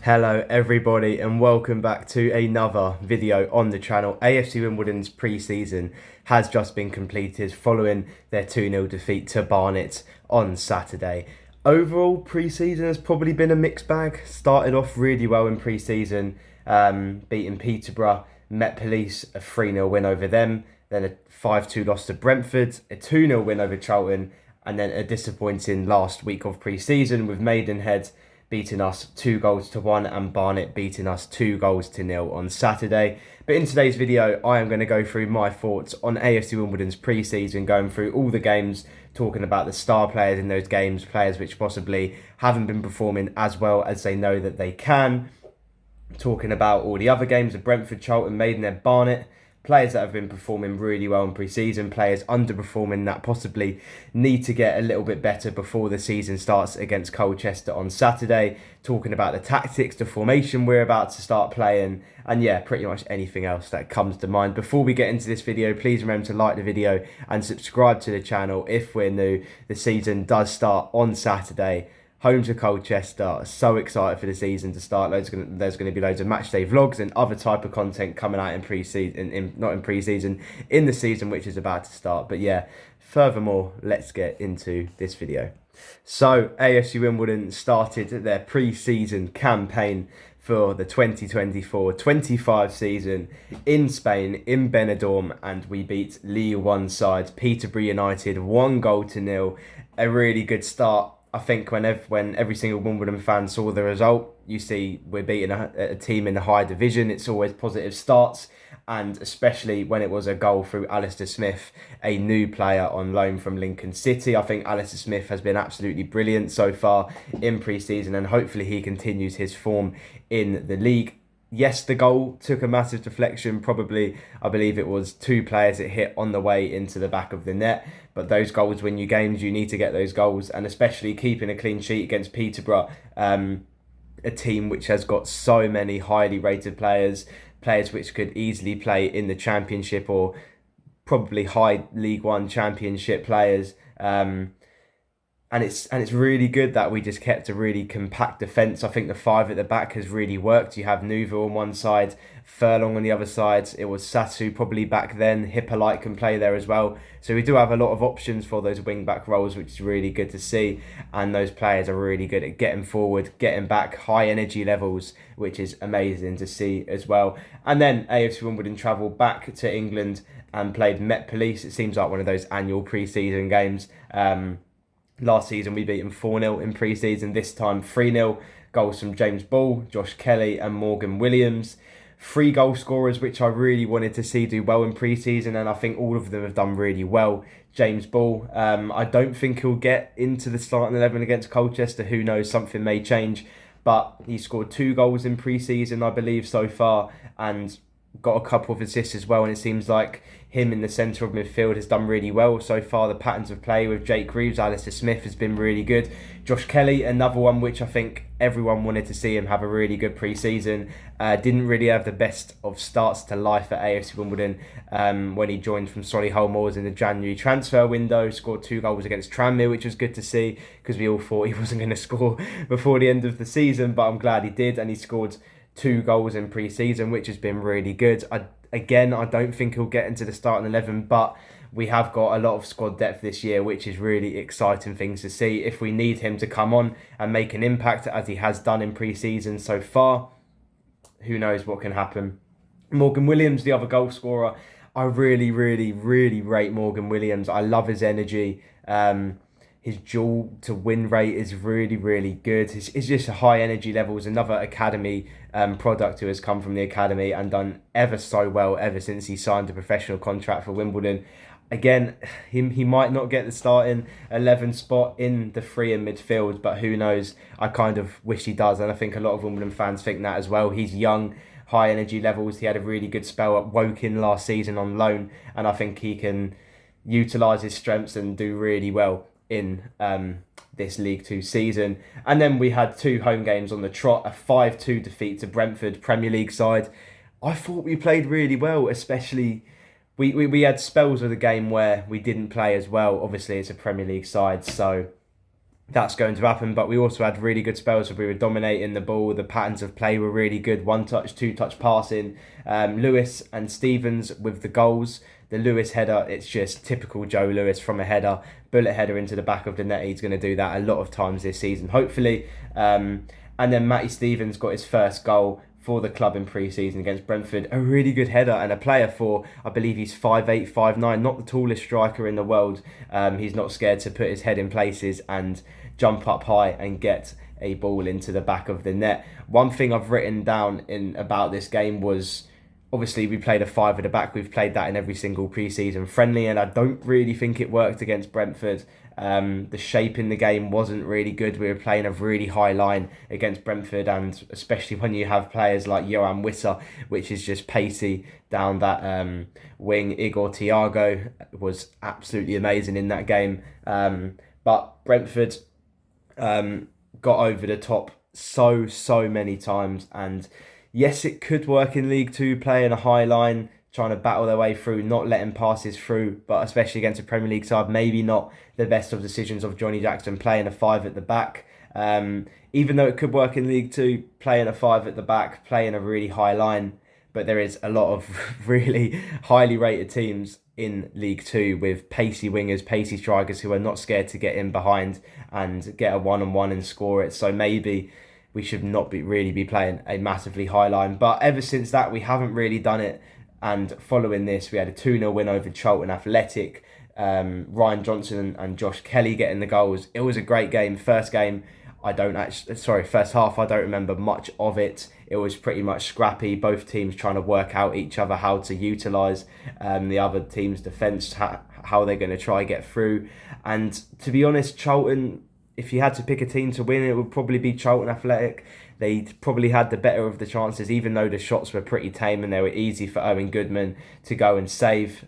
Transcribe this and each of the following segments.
Hello everybody and welcome back to another video on the channel. AFC Wimbledon's pre-season has just been completed following their 2-0 defeat to Barnet on Saturday. Overall, pre-season has probably been a mixed bag. Started off really well in pre-season, beating Peterborough, Met Police, a 3-0 win over them, then a 5-2 loss to Brentford, a 2-0 win over Charlton, and then a disappointing last week of pre-season with Maidenhead beating us 2-1 and Barnet beating us 2-0 on Saturday. But in today's video, I am going to go through my thoughts on AFC Wimbledon's pre-season, going through all the games, talking about the star players in those games, players which possibly haven't been performing as well as they know that they can, talking about all the other games of Brentford, Charlton, Maidenhead, Barnet, players that have been performing really well in pre-season, players underperforming that possibly need to get a little bit better before the season starts against Colchester on Saturday, talking about the tactics, the formation we're about to start playing, and yeah, pretty much anything else that comes to mind. Before we get into this video, please remember to like the video and subscribe to the channel if we're new. The season does start on Saturday. Home to Colchester. So excited for the season to start. There's going to be loads of matchday vlogs and other type of content coming out in pre-season, not in pre-season, in the season which is about to start. But yeah, furthermore, let's get into this video. So AFC Wimbledon started their pre-season campaign for the 2024-25 season in Spain, in Benidorm, and we beat League One side Peterborough United 1-0. A really good start. I think when every single Wimbledon fan saw the result, you see we're beating a team in the higher division. It's always positive starts, and especially when it was a goal through Alistair Smith, a new player on loan from Lincoln City. I think Alistair Smith has been absolutely brilliant so far in pre-season, and hopefully he continues his form in the league. Yes, the goal took a massive deflection. Probably, I believe it was two players it hit on the way into the back of the net. But those goals win you games. You need to get those goals. And especially keeping a clean sheet against Peterborough, a team which has got so many highly rated players which could easily play in the Championship or probably high League One Championship players. And it's really good that we just kept a really compact defence. I think the five at the back has really worked. You have Newville on one side, Furlong on the other side. It was Sasu probably back then. Hippolyte can play there as well. So we do have a lot of options for those wing-back roles, which is really good to see. And those players are really good at getting forward, getting back, high energy levels, which is amazing to see as well. And then AFC Wimbledon travelled back to England and played Met Police. It seems like one of those annual pre-season games. Last season, we beat them 4-0 in pre-season. This time, 3-0. Goals from James Ball, Josh Kelly and Morgan Williams. 3 goal scorers, which I really wanted to see do well in pre-season, and I think all of them have done really well. James Ball, I don't think he'll get into the starting 11 against Colchester. Who knows, something may change. But he scored 2 goals in pre-season, I believe, so far, and got a couple of assists as well, and it seems like him in the centre of midfield has done really well so far. The patterns of play with Jake Reeves, Alistair Smith has been really good. Josh Kelly, another one which I think everyone wanted to see him have a really good pre-season. Didn't really have the best of starts to life at AFC Wimbledon when he joined from Solihull Moors in the January transfer window. Scored 2 goals against Tranmere, which was good to see because we all thought he wasn't going to score before the end of the season, but I'm glad he did, and he scored 2 goals in pre-season, which has been really good. I don't think he'll get into the starting 11, but we have got a lot of squad depth this year, which is really exciting things to see. If we need him to come on and make an impact, as he has done in pre-season so far, who knows what can happen. Morgan Williams, the other goal scorer, I really, really, really rate Morgan Williams. I love his energy. His duel to win rate is really, really good. It's just a high energy levels. Another academy product who has come from the academy and done ever so well ever since he signed a professional contract for Wimbledon. Again, he might not get the starting 11 spot in the 3 in midfield, but who knows? I kind of wish he does, and I think a lot of Wimbledon fans think that as well. He's young, high energy levels. He had a really good spell at Woking last season on loan, and I think he can utilise his strengths and do really well in this League Two season. And then we had 2 home games on the trot, a 5-2 defeat to Brentford, Premier League side. I thought we played really well, especially we had spells of the game where we didn't play as well. Obviously, it's a Premier League side, so that's going to happen. But we also had really good spells where we were dominating the ball. The patterns of play were really good. One touch, two touch passing. Lewis and Stevens with the goals. The Lewis header, it's just typical Joe Lewis from a header, bullet header into the back of the net. He's going to do that a lot of times this season, hopefully. And then Matty Stevens got his first goal for the club in pre-season against Brentford. A really good header, and a player for, I believe he's 5'8", 5'9", not the tallest striker in the world. He's not scared to put his head in places and jump up high and get a ball into the back of the net. One thing I've written down in about this game was, obviously we played a 5 at the back. We've played that in every single pre-season friendly, and I don't really think it worked against Brentford. The shape in the game wasn't really good. We were playing a really high line against Brentford, and especially when you have players like Johan Wissa, which is just pacey down that wing. Igor Thiago was absolutely amazing in that game. But Brentford got over the top so many times, and yes, it could work in League Two, playing a high line, trying to battle their way through, not letting passes through, but especially against a Premier League side, maybe not the best of decisions of Johnny Jackson playing a 5 at the back. Even though it could work in League Two, playing a 5 at the back, playing a really high line, but there is a lot of really highly rated teams in League Two with pacey wingers, pacey strikers who are not scared to get in behind and get a one-on-one and score it. So maybe we should not really be playing a massively high line. But ever since that, we haven't really done it. And following this, we had a 2-0 win over Charlton Athletic. Ryan Johnson and Josh Kelly getting the goals. It was a great game. First half, I don't remember much of it. It was pretty much scrappy. Both teams trying to work out each other, how to utilise the other team's defence, how they're going to try get through. And to be honest, Charlton, if you had to pick a team to win, it would probably be Charlton Athletic. They probably had the better of the chances, even though the shots were pretty tame and they were easy for Owen Goodman to go and save.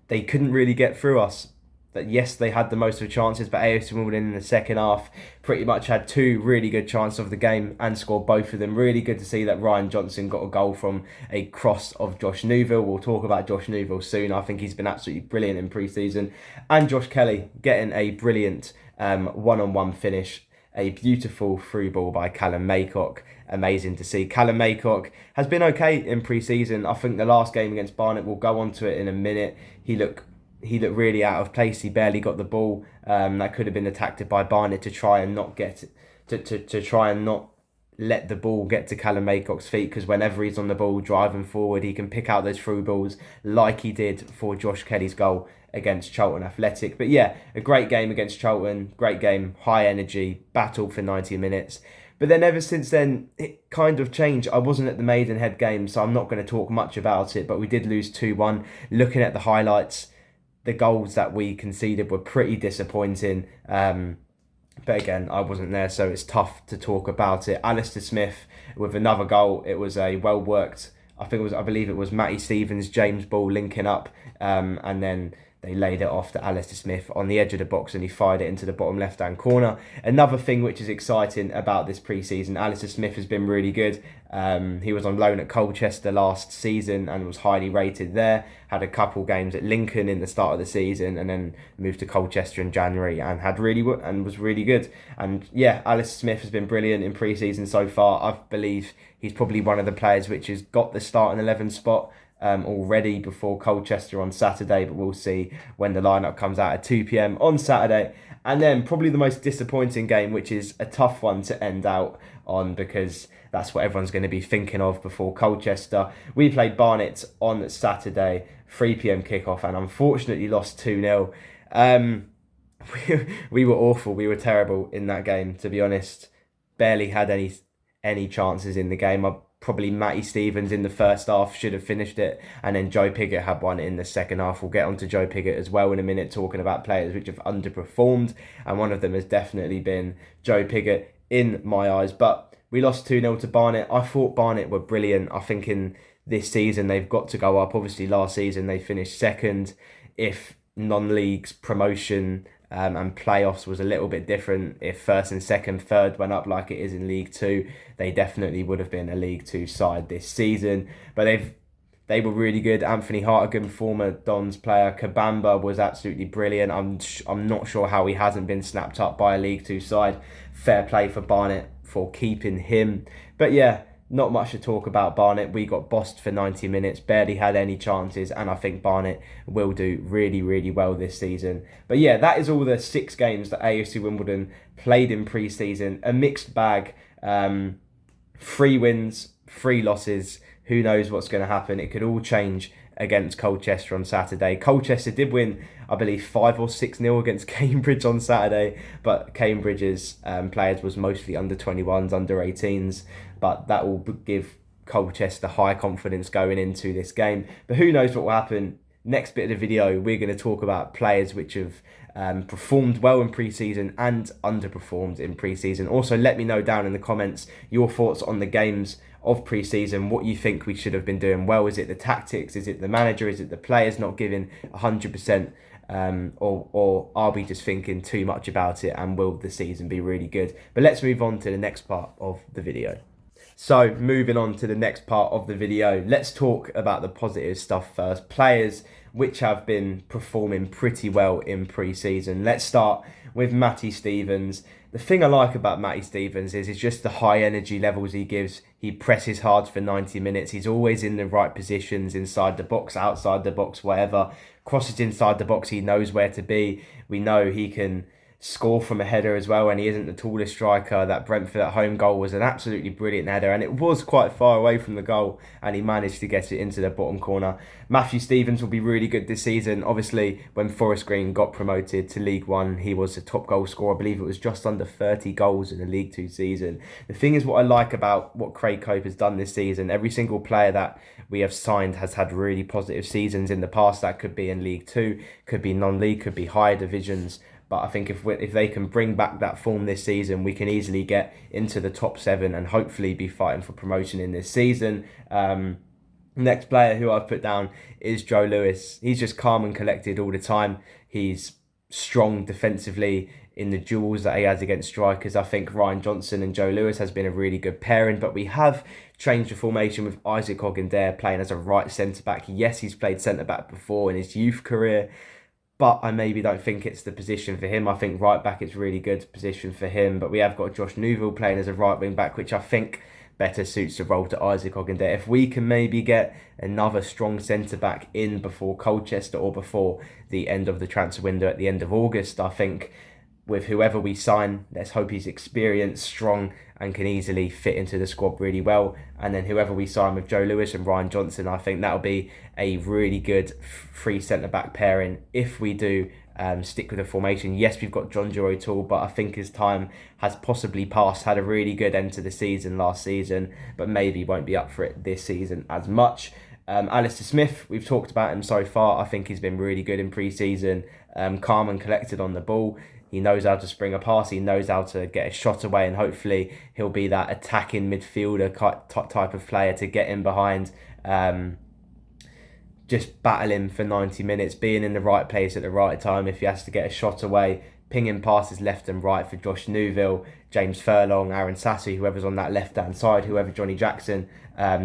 They couldn't really get through us. That yes, they had the most of the chances, but AFC Wimbledon in the second half pretty much had 2 really good chances of the game and scored both of them. Really good to see that Ryan Johnson got a goal from a cross of Josh Newville. We'll talk about Josh Newville soon. I think he's been absolutely brilliant in pre-season. And Josh Kelly getting a brilliant one-on-one finish. A beautiful through ball by Callum Maycock. Amazing to see. Callum Maycock has been okay in pre-season. I think the last game against Barnet, we'll go on to it in a minute. He looked really out of place. He barely got the ball. That could have been attacked by Barnet to try and not get to try and not let the ball get to Callum Maycock's feet, because whenever he's on the ball driving forward, he can pick out those through balls like he did for Josh Kelly's goal against Charlton Athletic. But yeah, a great game against Charlton. Great game, high energy, battle for 90 minutes. But then ever since then, it kind of changed. I wasn't at the Maidenhead game, so I'm not going to talk much about it, but we did lose 2-1. Looking at the highlights, the goals that we conceded were pretty disappointing. But again, I wasn't there, so it's tough to talk about it. Alistair Smith with another goal. It was a well-worked, I believe it was Matty Stevens, James Ball linking up, and then they laid it off to Alistair Smith on the edge of the box and he fired it into the bottom left-hand corner. Another thing which is exciting about this pre-season, Alistair Smith has been really good. He was on loan at Colchester last season and was highly rated there. Had a couple games at Lincoln in the start of the season and then moved to Colchester in January and was really good. And yeah, Alistair Smith has been brilliant in pre-season so far. I believe he's probably one of the players which has got the starting 11 spot already before Colchester on Saturday, but we'll see when the lineup comes out at 2 p.m. on Saturday. And then probably the most disappointing game, which is a tough one to end out on because that's what everyone's going to be thinking of before Colchester. We played Barnet on Saturday, 3 p.m. kickoff, and unfortunately lost 2-0. We were awful. We were terrible in that game, to be honest. Barely had any chances in the game. Probably Matty Stevens in the first half should have finished it, and then Joe Pigott had one in the second half. We'll get on to Joe Pigott as well in a minute, talking about players which have underperformed, and one of them has definitely been Joe Pigott in my eyes. But we lost 2-0 to Barnet. I thought Barnet were brilliant. I think in this season they've got to go up. Obviously last season they finished second. If non-leagues promotion and playoffs was a little bit different, if first and second, third went up like it is in League Two, they definitely would have been a League Two side this season. But they've They were really good. Anthony Hartigan, former Dons player. Kabamba was absolutely brilliant. I'm not sure how he hasn't been snapped up by a League Two side. Fair play for Barnet for keeping him. But yeah, not much to talk about Barnet. We got bossed for 90 minutes, barely had any chances, and I think Barnet will do really, really well this season. But yeah, that is all the 6 games that AFC Wimbledon played in pre-season. A mixed bag. 3 wins, 3 losses. Who knows what's going to happen? It could all change against Colchester on Saturday. Colchester did win, I believe, 5 or 6-0 against Cambridge on Saturday, but Cambridge's players was mostly under 21s, under 18s, but that will give Colchester high confidence going into this game. But who knows what will happen? Next bit of the video, we're going to talk about players which have performed well in pre-season and underperformed in pre-season. Also, let me know down in the comments your thoughts on the games of pre-season, what you think we should have been doing well. Is it the tactics? Is it the manager? Is it the players not giving 100%? Or are we just thinking too much about it, and will the season be really good? But let's move on to the next part of the video. So moving on to the next part of the video, let's talk about the positive stuff first. Players which have been performing pretty well in pre-season. Let's start with Matty Stevens. The thing I like about Matty Stevens is just the high energy levels he gives. He presses hard for 90 minutes. He's always in the right positions, inside the box, outside the box, whatever. Crosses inside the box, he knows where to be. We know he can score from a header as well, and he isn't the tallest striker. That Brentford at home goal was an absolutely brilliant header, and it was quite far away from the goal, and he managed to get it into the bottom corner. Matthew Stevens will be really good this season. Obviously, when Forest Green got promoted to League One, he was the top goal scorer. I believe it was just under 30 goals in the League Two season. The thing is, what I like about what Craig Cope has done this season, every single player that we have signed has had really positive seasons in the past. That could be in League Two, could be non-league, could be higher divisions. But I think if they can bring back that form this season, we can easily get into the top 7 and hopefully be fighting for promotion in this season. Next player who I've put down is Joe Lewis. He's just calm and collected all the time. He's strong defensively in the duels that he has against strikers. I think Ryan Johnson and Joe Lewis has been a really good pairing, but we have changed the formation with Isaac Ogundere playing as a right centre-back. Yes, he's played centre-back before in his youth career, but I maybe don't think it's the position for him. I think right back is really good position for him. But we have got Josh Newville playing as a right wing back, which I think better suits the role to Isaac Ogundere. If we can maybe get another strong centre back in before Colchester or before the end of the transfer window at the end of August, I think with whoever we sign, let's hope he's experienced, strong, and can easily fit into the squad really well. And then whoever we sign with Joe Lewis and Ryan Johnson, I think that'll be a really good free centre-back pairing if we do stick with the formation. Yes, we've got John Joe O'Toole, but I think his time has possibly passed. Had a really good end to the season last season, but maybe won't be up for it this season as much. Alistair Smith, we've talked about him so far. I think he's been really good in pre-season, calm and collected on the ball. He knows how to spring a pass. He knows how to get a shot away, and hopefully he'll be that attacking midfielder type of player to get in behind, just battling for 90 minutes, being in the right place at the right time. If he has to get a shot away, pinging passes left and right for Josh Newville, James Furlong, Aaron Sassy, whoever's on that left-hand side, whoever Johnny Jackson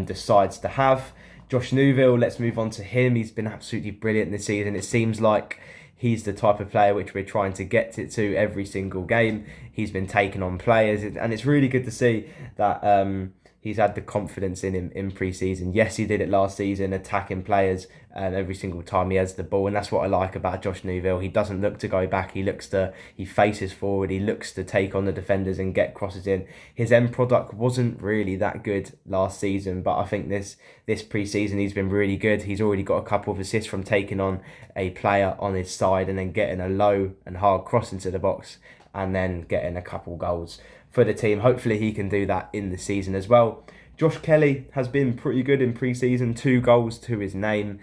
decides to have. Josh Newville, let's move on to him. He's been absolutely brilliant this season. It seems like he's the type of player which we're trying to get it to every single game. He's been taking on players, and it's really good to see that he's had the confidence in him in pre-season. Yes, he did it last season, attacking players every single time he has the ball, and that's what I like about Josh Newville. He doesn't look to go back. He faces forward. He looks to take on the defenders and get crosses in. His end product wasn't really that good last season, but I think this pre-season he's been really good. He's already got a couple of assists from taking on a player on his side and then getting a low and hard cross into the box and then getting a couple goals for the team. Hopefully he can do that in the season as well. Josh Kelly has been pretty good in pre-season, 2 goals to his name.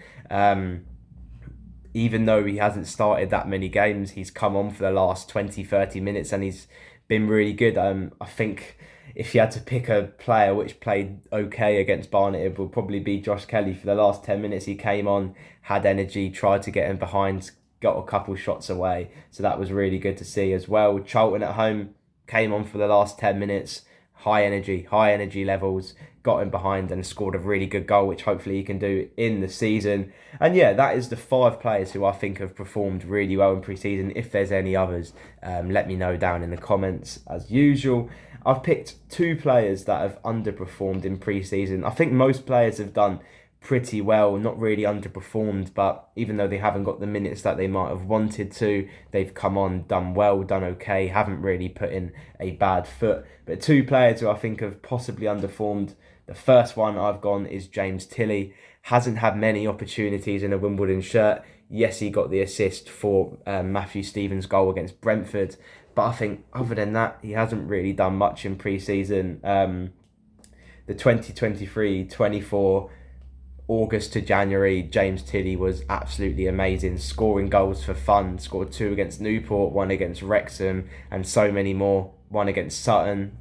Even though he hasn't started that many games, he's come on for the last 20-30 minutes and he's been really good. I think if you had to pick a player which played okay against Barnet, it would probably be Josh Kelly. For the last 10 minutes he came on, had energy, tried to get in behind, got a couple shots away. So that was really good to see as well. Charlton at home came on for the last 10 minutes, high energy levels, got him behind and scored a really good goal, which hopefully he can do in the season. And yeah, that is the 5 players who I think have performed really well in pre-season. If there's any others, let me know down in the comments as usual. I've picked 2 players that have underperformed in pre-season. I think most players have done pretty well, not really underperformed, but even though they haven't got the minutes that they might have wanted to, they've come on, done well, done okay, haven't really put in a bad foot. But 2 players who I think have possibly underperformed. The first one I've gone is James Tilley. Hasn't had many opportunities in a Wimbledon shirt. Yes, he got the assist for Matthew Stevens' goal against Brentford, but I think other than that, he hasn't really done much in pre-season. The 2023-24 August to January, James Tilley was absolutely amazing, scoring goals for fun. Scored 2 against Newport, 1 against Wrexham, and so many more. 1 against Sutton.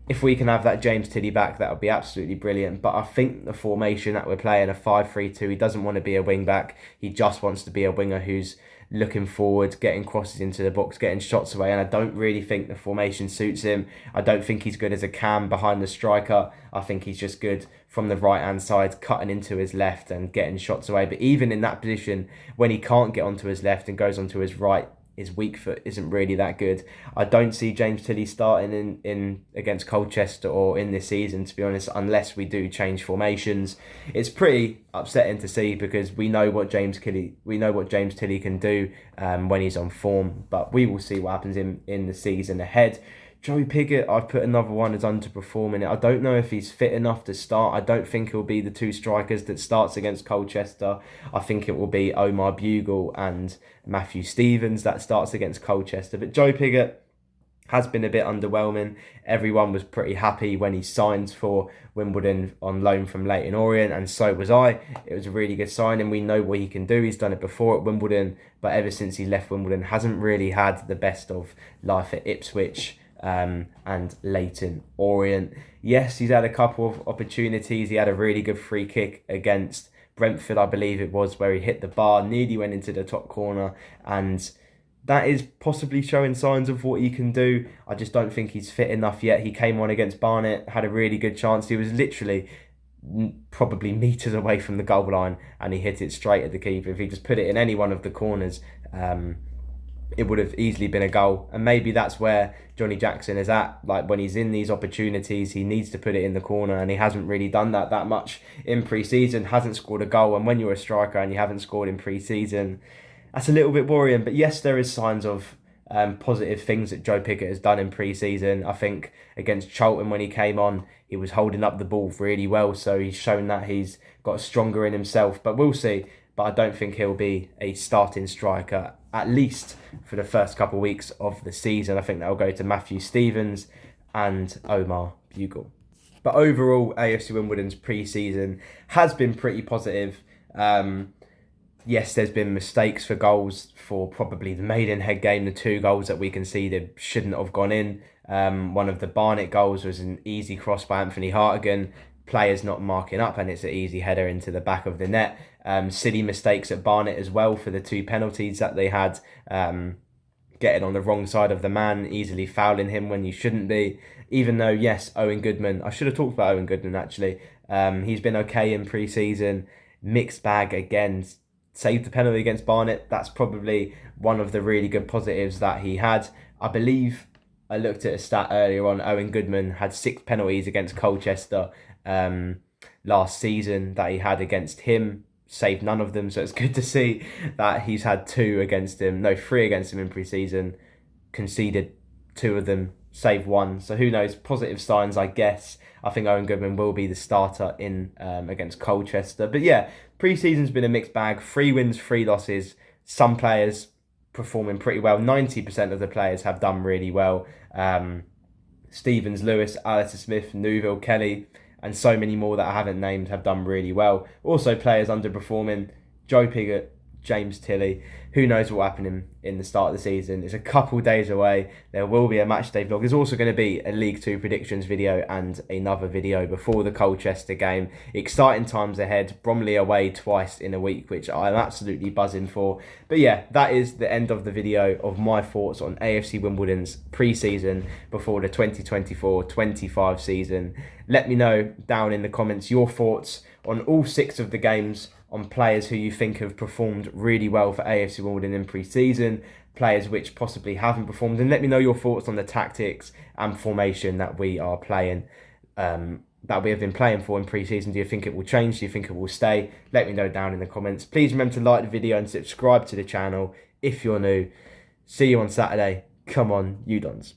If we can have that James Tilley back, that would be absolutely brilliant. But I think the formation that we're playing, a 5-3-2, he doesn't want to be a wing back. He just wants to be a winger who's looking forward, getting crosses into the box, getting shots away. And I don't really think the formation suits him. I don't think he's good as a cam behind the striker. I think he's just good from the right-hand side, cutting into his left and getting shots away. But even in that position, when he can't get onto his left and goes onto his right, his weak foot isn't really that good. I don't see James Tilley starting in against Colchester or in this season, to be honest, unless we do change formations. It's pretty upsetting to see because we know what James Tilley can do when he's on form. But we will see what happens in the season ahead. Joe Pigott, I've put another one as underperforming. I don't know if he's fit enough to start. I don't think he'll be the 2 strikers that starts against Colchester. I think it will be Omar Bugle and Matthew Stevens that starts against Colchester. But Joe Pigott has been a bit underwhelming. Everyone was pretty happy when he signed for Wimbledon on loan from Leyton Orient, and so was I. It was a really good signing. We know what he can do. He's done it before at Wimbledon, but ever since he left Wimbledon, hasn't really had the best of life at Ipswich and Leyton Orient. Yes, he's had a couple of opportunities. He had a really good free kick against Brentford, I believe it was, where he hit the bar, nearly went into the top corner, and that is possibly showing signs of what he can do. I just don't think he's fit enough yet. He came on against Barnet, had a really good chance. He was literally probably metres away from the goal line and he hit it straight at the keeper. If he just put it in any one of the corners, it would have easily been a goal. And maybe that's where Johnny Jackson is at. Like, when he's in these opportunities, he needs to put it in the corner, and he hasn't really done that much in pre-season, hasn't scored a goal. And when you're a striker and you haven't scored in pre-season, that's a little bit worrying. But yes, there is signs of positive things that Joe Pigott has done in pre-season. I think against Charlton, when he came on, he was holding up the ball really well. So he's shown that he's got stronger in himself. But we'll see. But I don't think he'll be a starting striker, at least for the first couple of weeks of the season. I think that'll go to Matthew Stevens and Omar Bugle. But overall, AFC Wimbledon's pre-season has been pretty positive. Yes, there's been mistakes for goals for probably the Maidenhead game. The 2 goals that we conceded shouldn't have gone in. One of the Barnet goals was an easy cross by Anthony Hartigan. Players not marking up, and it's an easy header into the back of the net. Silly mistakes at Barnet as well for the 2 penalties that they had. Getting on the wrong side of the man, easily fouling him when you shouldn't be. Even though, yes, Owen Goodman, I should have talked about Owen Goodman actually. He's been okay in pre-season. Mixed bag again. Saved the penalty against Barnet. That's probably one of the really good positives that he had. I believe I looked at a stat earlier on. Owen Goodman had 6 penalties against Colchester last season that he had against him. Saved none of them. So it's good to see that he's had 3 against him in pre-season. Conceded 2 of them. Saved 1. So who knows? Positive signs, I guess. I think Owen Goodman will be the starter in against Colchester. But yeah, pre-season's been a mixed bag. 3 wins, 3 losses. Some players performing pretty well. 90% of the players have done really well. Stevens, Lewis, Alistair Smith, Newville, Kelly, and so many more that I haven't named have done really well. Also, players underperforming. Joe Pigott James Tilley. Who knows what will happen in the start of the season? It's a couple days away. There will be a match day vlog. There's also going to be a League Two predictions video and another video before the Colchester game. Exciting times ahead. Bromley away twice in a week, which I'm absolutely buzzing for. But yeah, that is the end of the video of my thoughts on AFC Wimbledon's pre-season before the 2024-25 season. Let me know down in the comments your thoughts on all 6 of the games, on players who you think have performed really well for AFC Wimbledon in pre-season, players which possibly haven't performed, and let me know your thoughts on the tactics and formation that we are playing, that we have been playing for in pre-season. Do you think it will change? Do you think it will stay? Let me know down in the comments. Please remember to like the video and subscribe to the channel if you're new. See you on Saturday. Come on, you Dons.